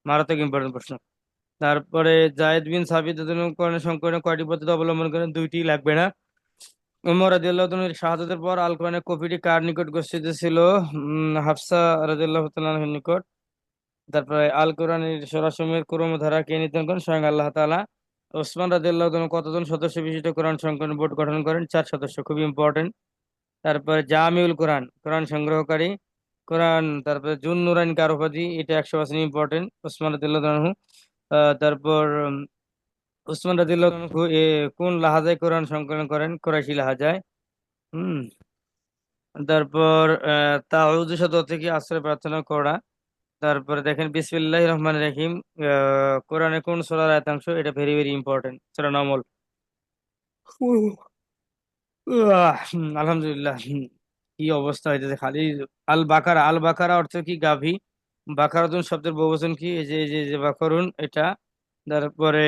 মারাত্মক ইম্পর্টেন্ট প্রশ্ন। তারপরে জায়েদ বিন সাবিত কোরআন সংকলনে কয়টি পদ্ধতি অবলম্বন করেন? 2টি, লাগবে না। উমর রাদিয়াল্লাহু তাআলার শাহাদাতের পর আল কোরআনের কপিটি কার নিকট গচ্ছিত ছিল? হাফসা রাদিয়াল্লাহু তাআলার নিকট। তারপরে আল কোরআনের সূরাসমূহের ক্রমধারা কে নির্ধারণ করেন? স্বয়ং আল্লাহ তাআলা। ওসমান রাদিয়াল্লাহু তাআলা কতজন সদস্য বিশিষ্ট কোরআন সংকলন বোর্ড গঠন করেন? 4 সদস্য, খুবই ইম্পর্টেন্ট। তারপরে জামিউল কোরআন, কোরআন সংগ্রহকারী, কোরআন, তারপরে জুন নুরাইন কার উপাধি? এটা 100% ইম্পর্টেন্ট, ওসমান রাদিয়াল্লাহু আনহু। তারপর ওসমান রাদিয়াল্লাহু আনহু কোন লাহাজায় কোরআন সংকলন করেন? কোরাইশি লাহাজায়। হুম তারপর তাউযু শব্দ থেকে আশ্রয় প্রার্থনা করা। তারপরে দেখেন বিসমিল্লাহির রহমানির রহিম, কোরআনে কোন সূরার আয়াতাংশ? এটা ভেরি ভেরি ইম্পর্টেন্ট, সূরা নামল। আলহামদুলিল্লাহ। কি অবস্থা হইতেছে খালি। আল বাকারা, আল বাকারা অর্থ কি? গাভী। বাকারাতুন শব্দের বহুবচন কি? এই যে বাকরুন এটা। তারপরে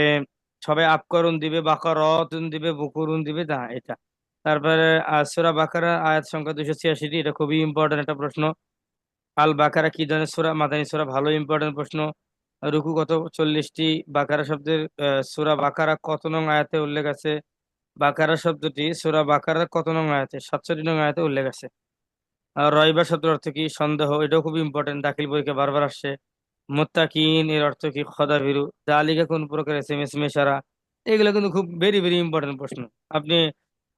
সবাই আপকরুন দিবে, বাকারতুন দিবে, বকুরুন দিবে, না এটা। তারপরে সূরা বাকারা আয়াত সংখ্যা 286, এটা খুবই ইম্পর্টেন্ট একটা প্রশ্ন। আল বাকারা কি ধরনের সূরা? মাদানী সূরা, ভালো ইম্পর্টেন্ট প্রশ্ন। রুকু কত? 40টি। বাকারা শব্দের সূরা বাকারা কত নং আয়াতে উল্লেখ আছে? বাকারা শব্দটি সূরা বাকারার কত নং আয়াতে? 67 নং আয়াতে উল্লেখ আছে। আর রয়বা শব্দের অর্থ কি? সন্দেহ, এটাও খুব ইম্পর্টেন্ট, দাখিল পরীক্ষা বারবার আসছে। মুত্তাকিন এর অর্থ কি? খোদাভীরু। জালিকা কোন প্রকার এসএমএস মেশারা? এগুলো কিন্তু খুব ভেরি ভেরি ইম্পর্টেন্ট প্রশ্ন। আপনি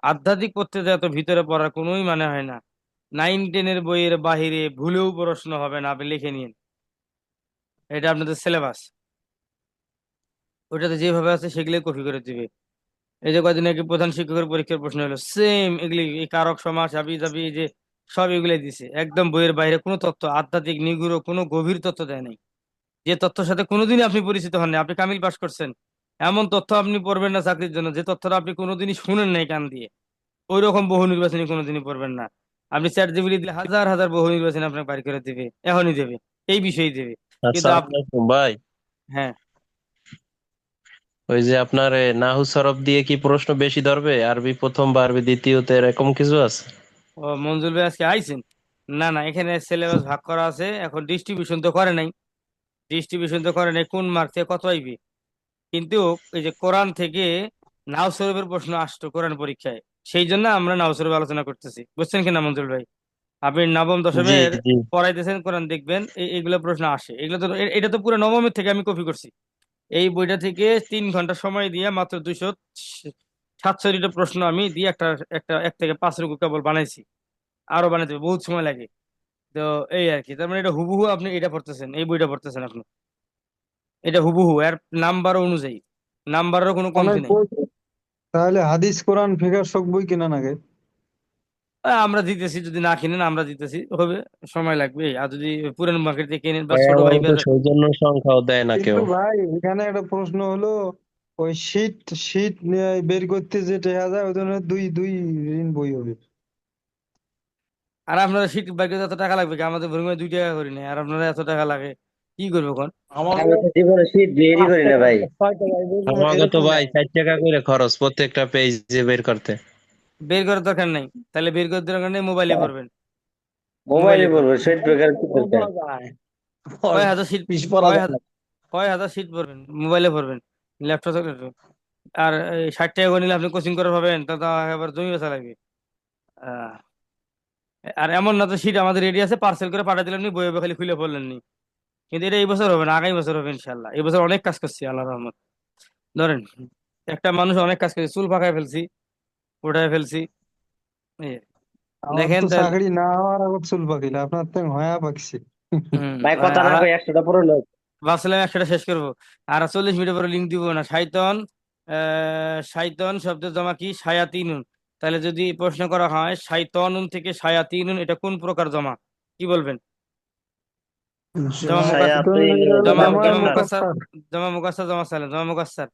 আধ্যাত্মিক পড়তে যে এত ভিতরে পড়ার কোনোই মানে হয় না। 9-10 বইয়ের বাহিরে ভুলেও প্রশ্ন হবে না, আপনি লিখে নিন। এটা আপনাদের সিলেবাস, ওটাতে যেভাবে আছে সেগুলোই কপি করে দিবে। এই যে কয়দিন আগে প্রধান শিক্ষকের পরীক্ষার প্রশ্ন হলো, সেম এগুলি, এই কারক সমাস হাবি জাবি, এই যে সব এগুলাই দিছে, একদম বইয়ের বাইরে কোনো তথ্য, আধ্যাত্মিক নিগুড় কোনো গভীর তথ্য দেয় নাই। যে তথ্যের সাথে কোনোদিনই আপনি পরিচিত হন না, আপনি কামিল পাস করছেন, এমন তথ্য আপনি পড়বেন না চাকরির জন্য যে তথ্যটা আপনি কোনোদিনই শুনেন নাই কান দিয়ে। ওই রকম বহু নির্বাচনী কোনোদিনই পড়বেন না। আপনি চ্যাট জিপিটি দিলে হাজার হাজার বহু নির্বাচনী আপনাকে বাড়ি করে দিবে, এখনই দেবে, এই বিষয়ই দেবে। কিন্তু আসসালামু আলাইকুম ভাই। হ্যাঁ। ওই যে আপনার নাহু সরফ দিয়ে কি প্রশ্ন বেশি ধরবে, আরবি প্রথম বা আরবি দ্বিতীয়তে, এরকম কিছু আছে? ও, মঞ্জুর ভাই আজকে আইছেন? না না, এখানে সিলেবাস ভাগ করা আছে, এখন ডিস্ট্রিবিউশন তো করে নাই। ডিস্ট্রিবিউশন তো করে নাই কোন মার্ক থেকে কত আইবে। কিন্তু এই যে কোরআন থেকে নাও শরীফের প্রশ্ন আসতো কোরআন পরীক্ষায়, সেই জন্য আমরা নাও শরীফ আলোচনা করতেছি, বুঝছেন কিনা মঞ্জুর ভাই? আপনি নবম জি দশমের জি। পড়াইতেছেন কোরআন, দেখবেন এইগুলো প্রশ্ন আসে। এগুলো তো এটা তো পুরো নবমের থেকে আমি কপি করছি। এই বইটা থেকে 3 ঘন্টা সময় দিয়ে মাত্র 267টা প্রশ্ন আমি দিয়ে একটা একটা 1 থেকে 5 রকম কেবল বানাইছি। আরো বানাইতে হবে, বহুত সময় লাগে। তো এই আর কি, তার মানে এটা হুবহু আপনি এটা পড়তেছেন, এই বইটা পড়তেছেন আপনি। এটা হুবহু এর নাম্বার অনুযায়ী, নাম্বারেরও কোনো অনেক কমতি নেই। বই। তাহলে হাদিস কোরআন ফিকার সব বই কেনা নাগে? আমরা দিতেছি, যদি না কিনেন আমরা দিতেছি, হবে, সময় লাগবে। আর যদি পুরান মার্কেট থেকে কিনেন বা ভাই ছোট ভাই আমার তো বের। সৌজন্য সংখ্যাও দেয় না কিন্তু কেউ। ভাই এখানে একটা প্রশ্ন হলো, ওই শীট শীট বের করতে যে টেহা যায় ওই জন্য দুই দুই ঋণ বই হবে। আর আপনারা সিট বাইকে এত টাকা লাগবে কি? আমাদের ভরিমায় 2 টাকা করি না, আর আপনারা এত টাকা লাগে, কি করবো কোন? আমি তো জীবনে শীত বেরই করি না ভাই। 5 টাকা আমাকে তো এরকম। ভাই 4 টাকা করে খরচ প্রত্যেকটা পেজে বের করতে। বের করার দরকার নাই, তাহলে বের করার দরকার নেই, মোবাইলে পড়বেন। মোবাইলে মোবাইলে পড়বো, পড়বেন। শীত বেকার কি দরকার? কয় হাজার সিট, কয় হাজার সিট পড়বেন, মোবাইলে পড়বেন, ল্যাপটপ থাকলে। আর এই 60 টাকা করে নিলে আপনি কোচিং করে পাবেন, তা তো আবার জমি বেচা লাগবে। আহ, আর এমন না তো সিট আমাদের রেডি আছে, পার্সেল করে পাঠিয়ে দিলেন নি, বইয়ে বইয়ে খালি খুলে পড়লেন নি। কিন্তু এটা এই বছর হবে না, আগামী বছর হবে ইনশাল্লাহ। এই বছর অনেক কাজ করছি আল্লাহ রহমত। ধরেন একটা মানুষ অনেক কাজ করছে, চুল পাকায় ফেলছি, উঠায় ফেলছি, এই আমার দেখেন তো তাহলে। চাকরি না হওয়ার আগত চুল পাকিল, আপনার তো হয়া পাকছে। হম। ভাই কথা না আর কই 100টা পুরো লোক। ভাবছিলাম একসাথে শেষ করবো, আর 40 মিনিট পরে লিঙ্ক দিব না। শাইতন, শাইতন শব্দের জমা কি? শায়াতিনুন। তাহলে যদি প্রশ্ন করা হয় শাইতনুন থেকে শায়াতিনুন, এটা কোন প্রকার জমা? কি বলবেন? জমা মুকাস, শায়াতিনুন জমা জমা জমা মুকাস্সার। মুকাসার, জমা মুকাসার, জমা সালেম, জমা মুকাসার।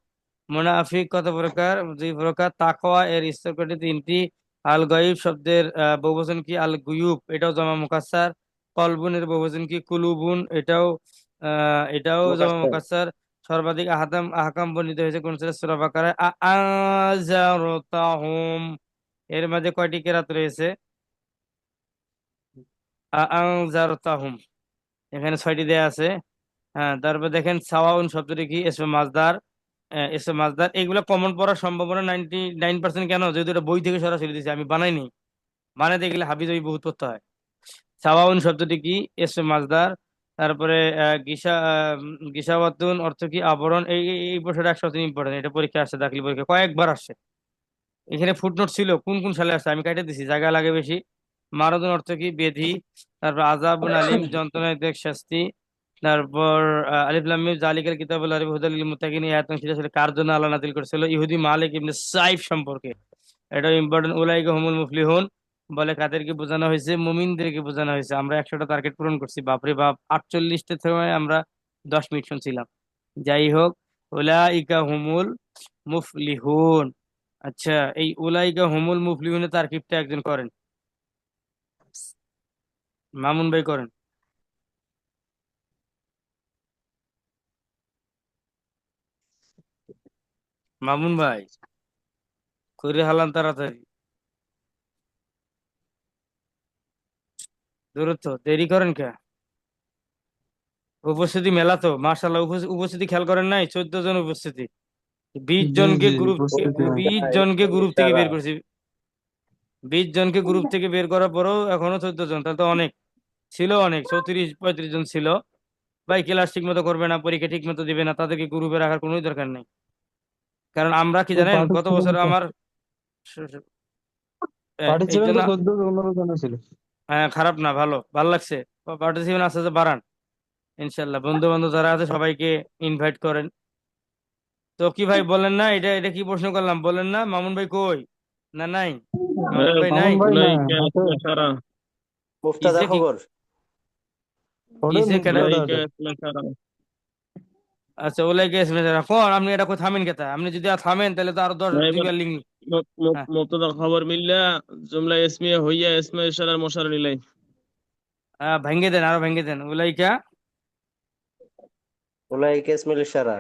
মুনাফিক কত প্রকার? 2 প্রকার। তাকওয়া এর স্তর কয়টি? 3টি। আল গায়ব শব্দের বহুবচন কি? আল গুয়ুব, এটাও জমা মুকাসসার। কলবুন এর বহুবচন কি? কুলুবুন, এটাও জমা মুকাস্সার। মুকাসসার। সর্বাধিক আহকাম বর্ণিত হয়েছে কোন সূরা? সূরা বাকারায়। আনজারতাহুম, এর মাঝে কয়টি কেরাত রয়েছে? আনজারতাহুম, এখানে 6টি দেয়া আছে। হ্যাঁ, তারপর দেখেন সাওয়াউন শব্দটি কি? এসমে মাজদার। এসমে মাজদার, এগুলো কমন পড়ার সম্ভাবনা 99%। কেন? যেহেতু এটা বই থেকে সরাসরি দিয়েছে, আমি বানাইনি। বানাইতে গেলে হাবিজাবি বহুত পড়তে হয়। সাওয়াউন শব্দটি কি? এসমে মাজদার। তারপরে গিসাওয়াতুন অর্থ কি? আবরণ। এই প্রশ্নটা 100% ইম্পর্টেন্ট, এটা পরীক্ষা আসছে, দাখিল পরীক্ষা কয়েকবার আসছে। এখানে ফুটনোট ছিল, কোন কোন সালে আসছে আমি কাটে দিছি, জায়গা লাগে বেশি। মারাদুন অর্থ কি? বেধি। তারপর আযাবুন আলিম, যন্ত্রণাদায়ক শাস্তি। তারপর আলিফ লাম মিম জালিকাল কিতাবুল লা রাইবা হুদাল লিল মুত্তাকিন, এই আয়াত সেটা আসলে কার জন্য আল্লাহ নাযিল করেছিল? ইহুদি মালিক ইবনে সাইফ সম্পর্কে। এটা ইম্পর্টেন্ট। উলাইকা হুমুল মুফলিহুন বলে কাদেরকে বোঝানো হয়েছে? মুমিনদেরকে বোঝানো হয়েছে। আমরা 100টা টার্গেট পূরণ করছি, বাপরে বাপ, 48টা সময় আমরা 10 মিনিট শুনছিলাম। যাই হোক, উলাইকা হুমুল মুফলিহুন। আচ্ছা, এই উলাইকা হুমুল মুফলিহুনের তারকিবটা একজন করেন, মামুন ভাই করেন। মামুন ভাই করে হালান তাড়াতাড়ি, দূরত্ব দেরি করেন কে? উপস্থিতি মেলা তো মার্শাল্লাহ, উপস্থিতি খেয়াল করেন নাই? 14 জন উপস্থিতি, 20 জি জনকে জি গ্রুপ, উপস্থিতি আছে। 20 জনকে গ্রুপ থেকে ইশারা। বের করছি, 20 জনকে গ্রুপ থেকে বের করার পরেও এখনো 14 জন, তাহলে তো অনেক ছিল, অনেক 34-35 জন ছিল। ভাই ক্লাস ঠিক মতো করবে না, পরীক্ষা ঠিক মতো দিবে না, তাদেরকে গ্রুপে রাখার কোনো দরকার নেই। কারণ আমরা কি জানেন, পার্টি গত ছিল বছর তো, আমার এই পার্টিসিপেন্ট জন্য, তো 14-15 জন ছিল। হ্যাঁ খারাপ না, ভালো ভালো লাগছে। পার্টিসিপেন্ট আস্তে আস্তে বাড়ান ইনশাল্লাহ, বন্ধু বান্ধব যারা আছে সবাইকে ইনভাইট করেন। তো কি ভাই বলেন না, এটা এটা কি প্রশ্ন করলাম বলেন না? মামুন ভাই কই? না নাই, মামুন ভাই নাই? মামুন ভাই না উলাইকা আছে, ইসমে ইশারা। মুফতাদা কিসে কি, খবর। ওটাই কিসে কেন? মুক্তিযোদ্ধা উলাইকা আছে। ইসমে ইশারা। আচ্ছা ওলাই গেছে কোন, আপনি এটা কই থামেন কেতা? আপনি যদি আর থামেন তাহলে তো আরো 10 না, এবার দুইবার লিঙ্ক। হ্যাঁ, মুবতাদা খবর মিললা জুমলা ইসমিয়া হইয়া ইসমে ইশারার মশার নিলাই। ভেঙ্গে দেন, আরো ভেঙ্গে দেন। উলাইকা উলাইকা ইসমুল ইশারা।